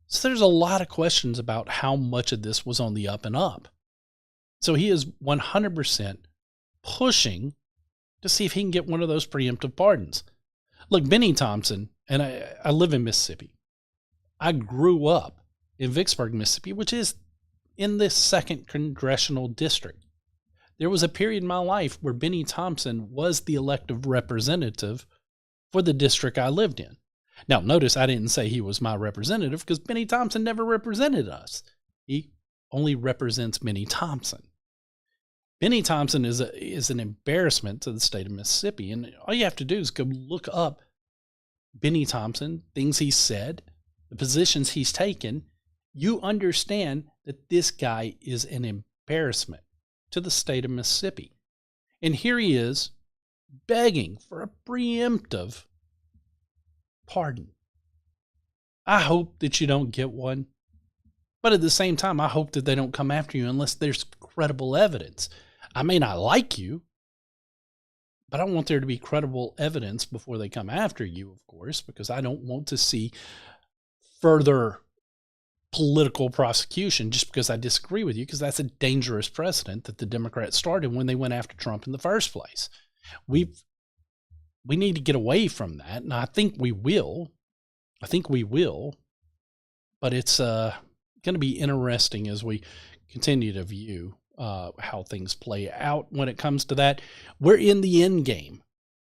So there's a lot of questions about how much of this was on the up and up. So he is 100% pushing to see if he can get one of those preemptive pardons. Look, Benny Thompson, and I live in Mississippi. I grew up in Vicksburg, Mississippi, which is in the 2nd Congressional District. There was a period in my life where Benny Thompson was the elected representative for the district I lived in. Now, notice I didn't say he was my representative because Benny Thompson never represented us. He only represents Benny Thompson. Benny Thompson is an embarrassment to the state of Mississippi. And all you have to do is go look up Benny Thompson, things he said, the positions he's taken. You understand that this guy is an embarrassment to the state of Mississippi. And here he is begging for a preemptive pardon. I hope that you don't get one. But at the same time, I hope that they don't come after you unless there's credible evidence. I may not like you, but I want there to be credible evidence before they come after you, of course, because I don't want to see further political prosecution just because I disagree with you, because that's a dangerous precedent that the Democrats started when they went after Trump in the first place. We need to get away from that, and I think we will. But it's going to be interesting as we continue to view how things play out when it comes to that. We're in the end game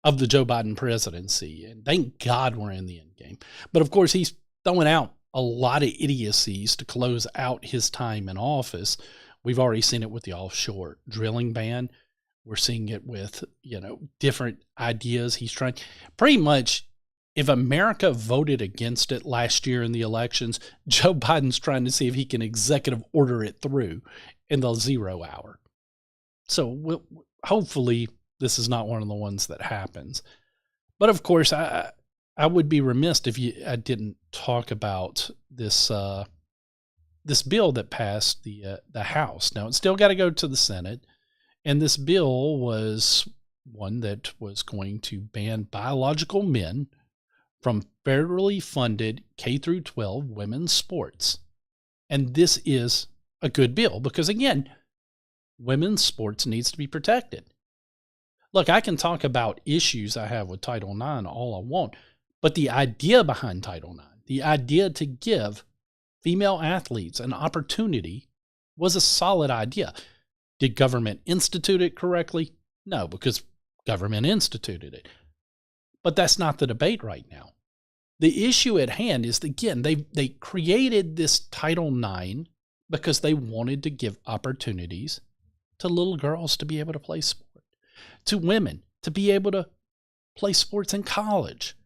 of the Joe Biden presidency, and thank God we're in the end game. But of course, he's throwing out a lot of idiocies to close out his time in office. We've already seen it with the offshore drilling ban. We're seeing it with, different ideas. He's trying pretty much, if America voted against it last year in the elections, Joe Biden's trying to see if he can executive order it through in the 0 hour. So hopefully this is not one of the ones that happens. But of course, I would be remiss if I didn't talk about this this bill that passed the House. Now, it's still got to go to the Senate, and this bill was one that was going to ban biological men from federally funded K through 12 women's sports. And this is a good bill because, again, women's sports needs to be protected. Look, I can talk about issues I have with Title IX all I want, but the idea behind Title IX, the idea to give female athletes an opportunity, was a solid idea. Did government institute it correctly? No, because government instituted it. But that's not the debate right now. The issue at hand is, again, they created this Title IX because they wanted to give opportunities to little girls to be able to play sport, to women to be able to play sports in college.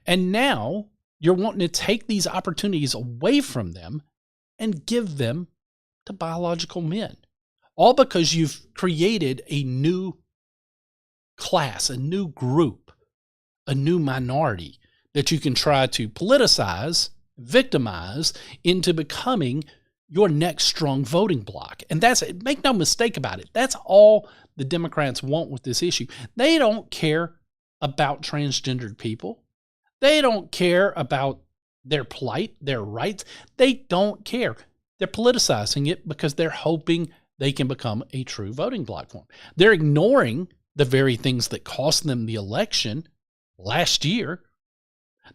And now you're wanting to take these opportunities away from them and give them to biological men, all because you've created a new class, a new group, a new minority that you can try to politicize, victimize into becoming your next strong voting bloc. And that's it. Make no mistake about it. That's all the Democrats want with this issue. They don't care about transgendered people. They don't care about their plight, their rights. They don't care. They're politicizing it because they're hoping they can become a true voting platform. They're ignoring the very things that cost them the election last year.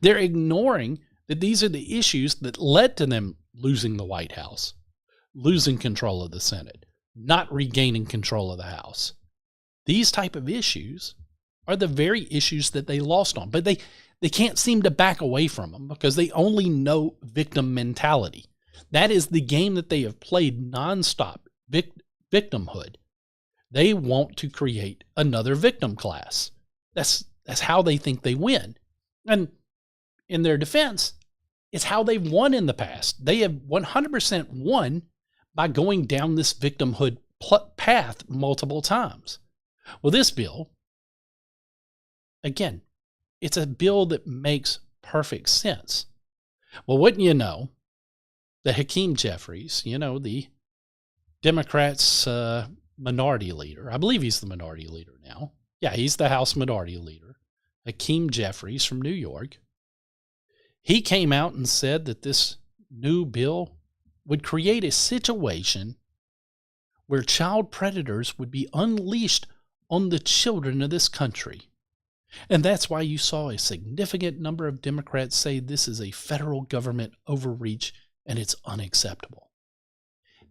They're ignoring that these are the issues that led to them losing the White House, losing control of the Senate, not regaining control of the House. These type of issues are the very issues that they lost on, but they can't seem to back away from them because they only know victim mentality. That is the game that they have played nonstop, victimhood. They want to create another victim class. That's how they think they win. And in their defense, it's how they've won in the past. They have 100% won by going down this victimhood path multiple times. Well, this bill, again, it's a bill that makes perfect sense. Well, wouldn't you know, the Hakeem Jeffries, the Democrats' minority leader, I believe he's the minority leader now. Yeah, he's the House minority leader. Hakeem Jeffries from New York. He came out and said that this new bill would create a situation where child predators would be unleashed on the children of this country. And that's why you saw a significant number of Democrats say this is a federal government overreach and it's unacceptable.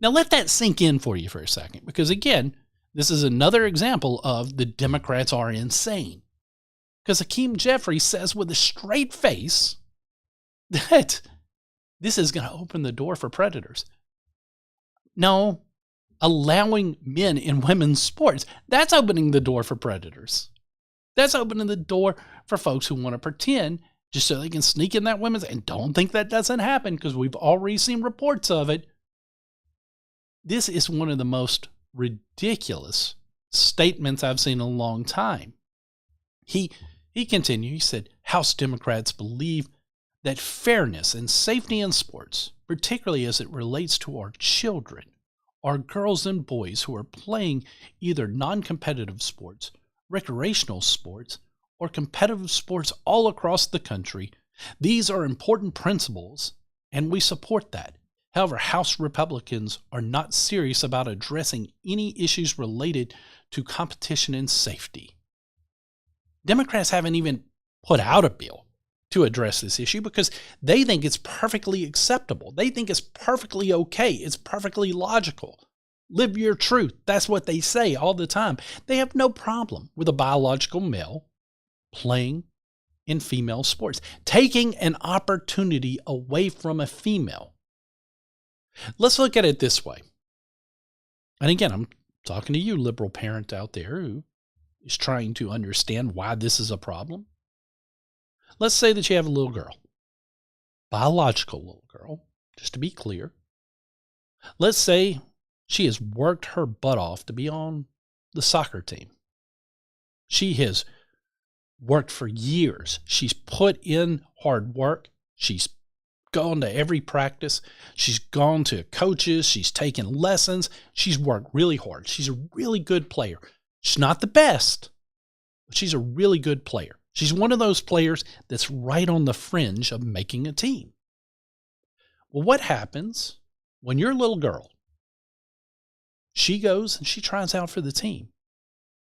Now let that sink in for you for a second, because again, this is another example of the Democrats are insane. Because Hakeem Jeffries says with a straight face that this is going to open the door for predators. No, allowing men in women's sports, that's opening the door for predators. That's opening the door for folks who want to pretend just so they can sneak in that women's, and don't think that doesn't happen because we've already seen reports of it. This is one of the most ridiculous statements I've seen in a long time. He continued, he said, House Democrats believe that fairness and safety in sports, particularly as it relates to our children, our girls and boys who are playing either non-competitive sports, recreational sports, or competitive sports all across the country, these are important principles, and we support that. However, House Republicans are not serious about addressing any issues related to competition and safety. Democrats haven't even put out a bill to address this issue because they think it's perfectly acceptable. They think it's perfectly okay. It's perfectly logical. Live your truth. That's what they say all the time. They have no problem with a biological male playing in female sports, taking an opportunity away from a female. Let's look at it this way. And again, I'm talking to you, liberal parent out there who is trying to understand why this is a problem. Let's say that you have a little girl, biological little girl, just to be clear. Let's say she has worked her butt off to be on the soccer team. She has worked for years. She's put in hard work. She's gone to every practice. She's gone to coaches. She's taken lessons. She's worked really hard. She's a really good player. She's not the best, but she's a really good player. She's one of those players that's right on the fringe of making a team. Well, what happens when your little girl, she goes and she tries out for the team,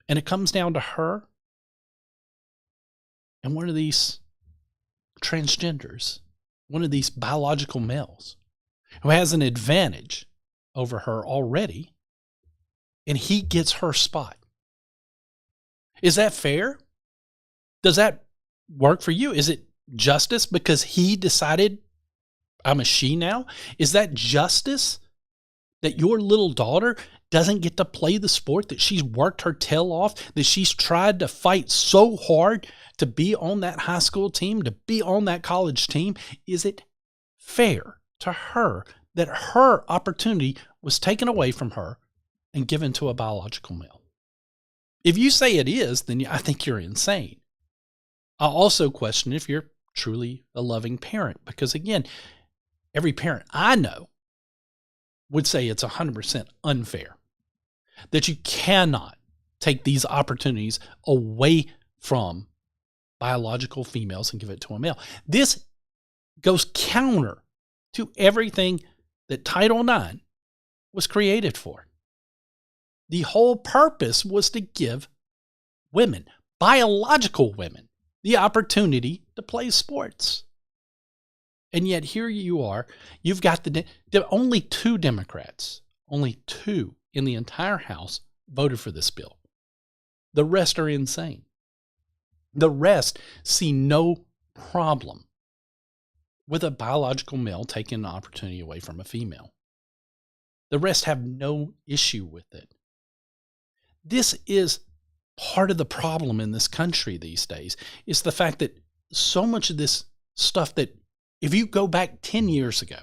and it comes down to her and one of these transgenders, one of these biological males who has an advantage over her already, and he gets her spot? Is that fair? Does that work for you? Is it justice because he decided I'm a she now? Is that justice that your little daughter doesn't get to play the sport that she's worked her tail off, that she's tried to fight so hard to be on that high school team, to be on that college team? Is it fair to her that her opportunity was taken away from her and given to a biological male? If you say it is, then I think you're insane. I also question if you're truly a loving parent, because again, every parent I know would say it's 100% unfair, that you cannot take these opportunities away from biological females and give it to a male. This goes counter to everything that Title IX was created for. The whole purpose was to give women, biological women, the opportunity to play sports. And yet here you are, you've got only 2 Democrats, only 2 in the entire House voted for this bill. The rest are insane. The rest see no problem with a biological male taking an opportunity away from a female. The rest have no issue with it. This is part of the problem in this country these days, is the fact that so much of this stuff that if you go back 10 years ago,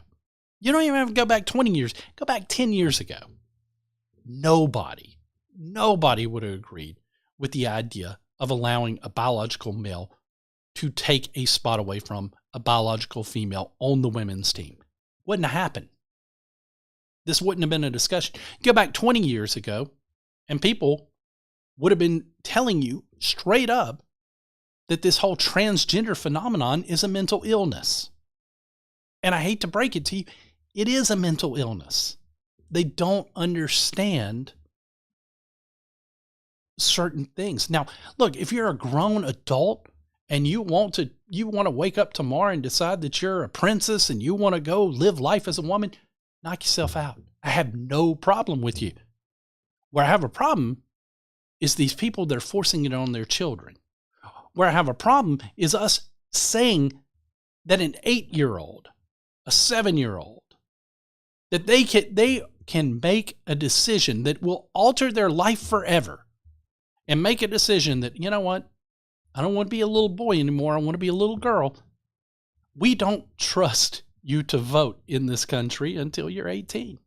you don't even have to go back 20 years, go back 10 years ago, nobody would have agreed with the idea of allowing a biological male to take a spot away from a biological female on the women's team. Wouldn't have happened. This wouldn't have been a discussion. Go back 20 years ago, and people would have been telling you straight up that this whole transgender phenomenon is a mental illness. And I hate to break it to you, it is a mental illness. They don't understand certain things. Now, look, if you're a grown adult and you want to wake up tomorrow and decide that you're a princess and you want to go live life as a woman, knock yourself out. I have no problem with you. Where I have a problem is these people that are forcing it on their children. Where I have a problem is us saying that an 8-year-old, a 7-year-old, that they can make a decision that will alter their life forever, and make a decision that, you know what, I don't want to be a little boy anymore, I want to be a little girl. We don't trust you to vote in this country until you're 18.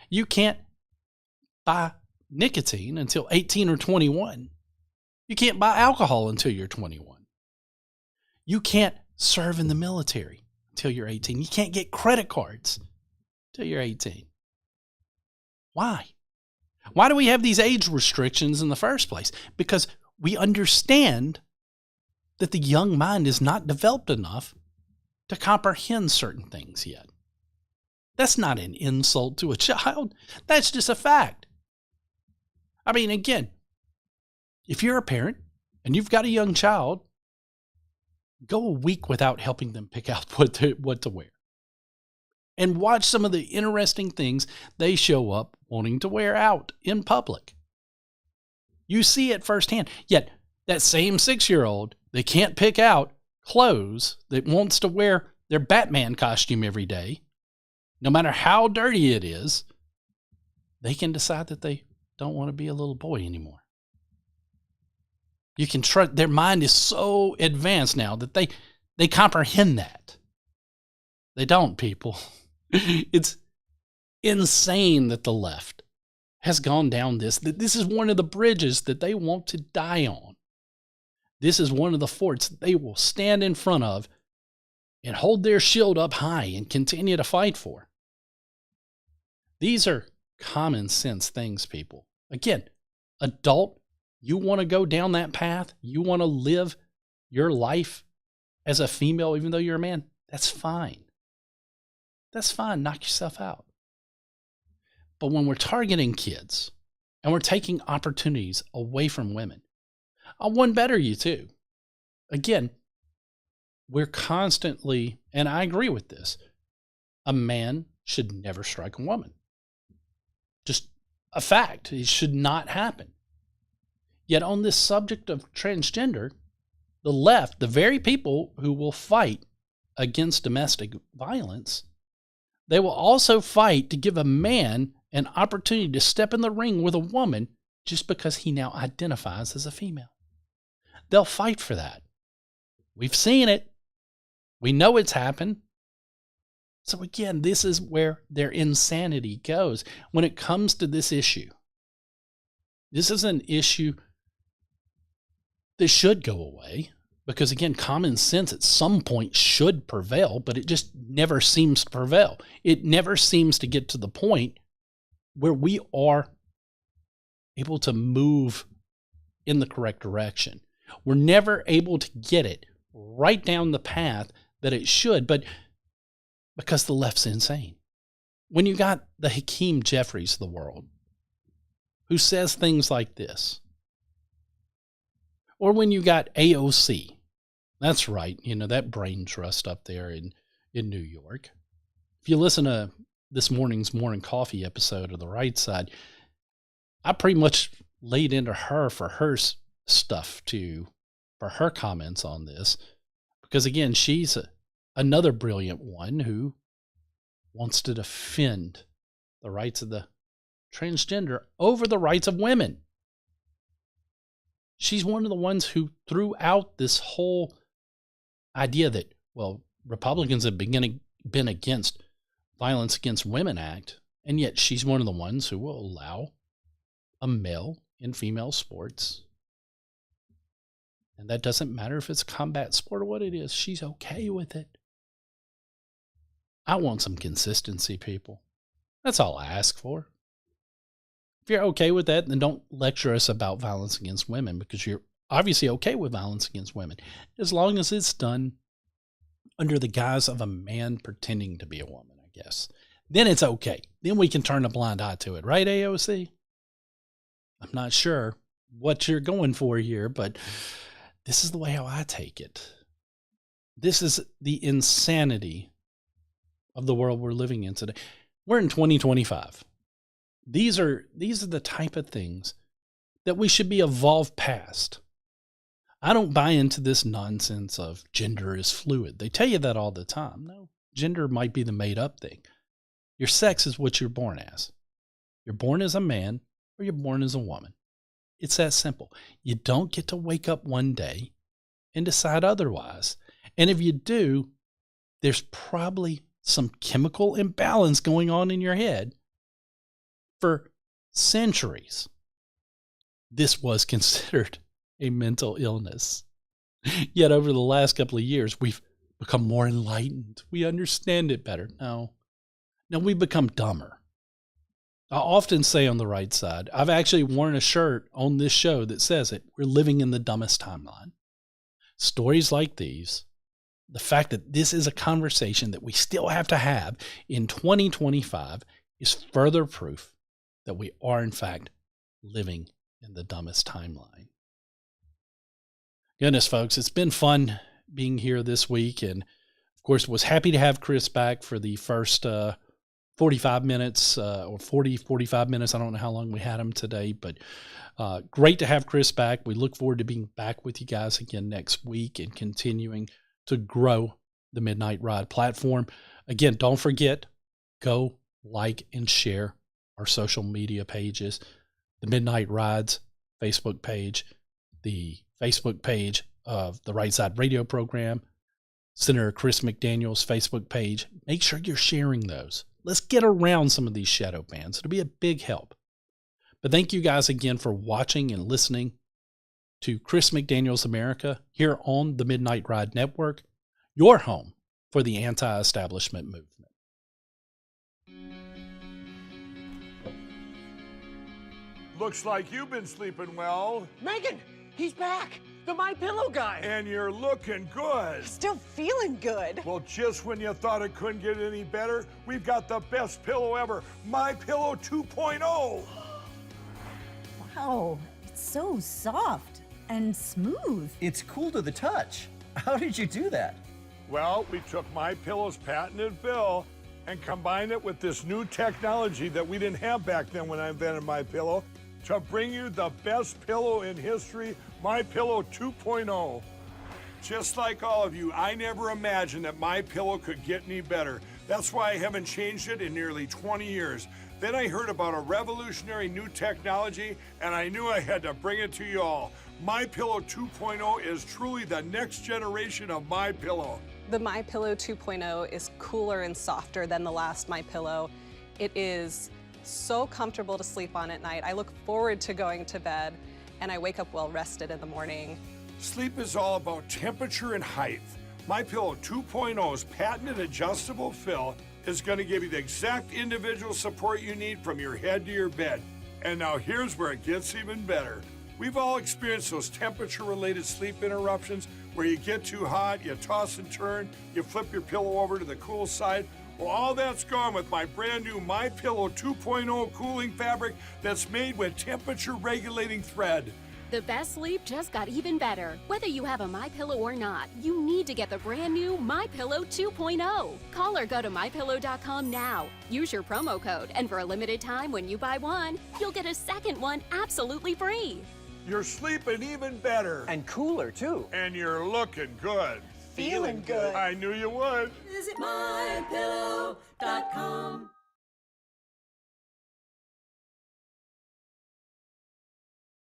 You can't buy nicotine until 18 or 21. You can't buy alcohol until you're 21. You can't serve in the military until you're 18. You can't get credit cards until you're 18. Why? Why do we have these age restrictions in the first place? Because we understand that the young mind is not developed enough to comprehend certain things yet. That's not an insult to a child. That's just a fact. I mean, again, if you're a parent and you've got a young child, go a week without helping them pick out what to wear. and watch some of the interesting things they show up wanting to wear out in public. You see it firsthand. Yet that same 6-year-old, they can't pick out clothes that wants to wear their Batman costume every day, no matter how dirty it is, they can decide that they don't want to be a little boy anymore. You can trust, their mind is so advanced now that they comprehend that. They don't, people. It's insane that the left has gone down this. This is one of the bridges that they want to die on. This is one of the forts they will stand in front of and hold their shield up high and continue to fight for. These are common sense things, people. Again, adult, you want to go down that path, you want to live your life as a female, even though you're a man, that's fine. That's fine. Knock yourself out. But when we're targeting kids and we're taking opportunities away from women, I want better you too. Again, we're constantly, and I agree with this, a man should never strike a woman. Just a fact. It should not happen. Yet on this subject of transgender, the left, the very people who will fight against domestic violence, they will also fight to give a man an opportunity to step in the ring with a woman just because he now identifies as a female. They'll fight for that. We've seen it. We know it's happened. So again, this is where their insanity goes when it comes to this issue. This is an issue that should go away because, again, common sense at some point should prevail, but it just never seems to prevail. It never seems to get to the point where we are able to move in the correct direction. We're never able to get it right down the path that it should, but because the left's insane. When you got the Hakeem Jeffries of the world, who says things like this, or when you got AOC, that's right, that brain trust up there in New York. If you listen to this morning's Morning Coffee episode of The Right Side, I pretty much laid into her for her stuff for her comments on this, because again, she's another brilliant one who wants to defend the rights of the transgender over the rights of women. She's one of the ones who threw out this whole idea that, well, Republicans have been against Violence Against Women Act, and yet she's one of the ones who will allow a male in female sports. And that doesn't matter if it's a combat sport or what it is. She's okay with it. I want some consistency, people. That's all I ask for. If you're okay with that, then don't lecture us about violence against women, because you're obviously okay with violence against women, as long as it's done under the guise of a man pretending to be a woman, I guess. Then it's okay. Then we can turn a blind eye to it. Right, AOC? I'm not sure what you're going for here, but this is the way how I take it. This is the insanity of the world we're living in today. We're in 2025. These are the type of things that we should be evolved past. I don't buy into this nonsense of gender is fluid. They tell you that all the time. No, gender might be the made up thing. Your sex is what you're born as. You're born as a man or you're born as a woman. It's that simple. You don't get to wake up one day and decide otherwise. And if you do, there's probably some chemical imbalance going on in your head. For centuries, this was considered a mental illness. Yet over the last couple of years, we've become more enlightened. We understand it better. No, we've become dumber. I often say on The Right Side, I've actually worn a shirt on this show that says it. We're living in the dumbest timeline. Stories like these, the fact that this is a conversation that we still have to have in 2025 is further proof that we are, in fact, living in the dumbest timeline. Goodness, folks, it's been fun being here this week. And, of Of course, was happy to have Chris back for the first 45 minutes or 45 minutes. I don't know how long we had him today, but great to have Chris back. We look forward to being back with you guys again next week and continuing to grow the Midnight Ride platform. Again, don't forget, go like and share our social media pages, the Midnight Rides Facebook page, the Facebook page of the Right Side Radio program, Senator Chris McDaniel's Facebook page. Make sure you're sharing those. Let's get around some of these shadow bans. It'll be a big help. But thank you guys again for watching and listening to Chris McDaniel's America here on the Midnight Ride Network, your home for the anti-establishment movement. Looks like you've been sleeping well, Megan, he's back. The My Pillow guy. and you're looking good. Still feeling good. Well, just when you thought it couldn't get any better, we've got the best pillow ever, My Pillow 2.0. Wow, it's so soft and smooth. It's cool to the touch. How did you do that? Well, we took My Pillow's patented fill and combined it with this new technology that we didn't have back then when I invented My Pillow to bring you the best pillow in history, My Pillow 2.0. Just like all of you, I never imagined that My Pillow could get any better. That's why I haven't changed it in nearly 20 years. Then I heard about a revolutionary new technology, and I knew I had to bring it to you all. My Pillow 2.0 is truly the next generation of My Pillow. The My Pillow 2.0 is cooler and softer than the last My Pillow. It is so comfortable to sleep on at night. I look forward to going to bed, and I wake up well rested in the morning. Sleep is all about temperature and height. My Pillow 2.0's patented adjustable fill is going to give you the exact individual support you need from your head to your bed. And now here's where it gets even better. We've all experienced those temperature-related sleep interruptions where you get too hot, you toss and turn, you flip your pillow over to the cool side. Well, all that's gone with my brand new My Pillow 2.0 cooling fabric that's made with temperature-regulating thread. The best sleep just got even better. Whether you have a MyPillow or not, you need to get the brand new MyPillow 2.0. Call or go to MyPillow.com now. Use your promo code, and for a limited time when you buy one, you'll get a second one absolutely free. You're sleeping even better. And cooler, too. And you're looking good. Feeling good. I knew you would. Visit mypillow.com.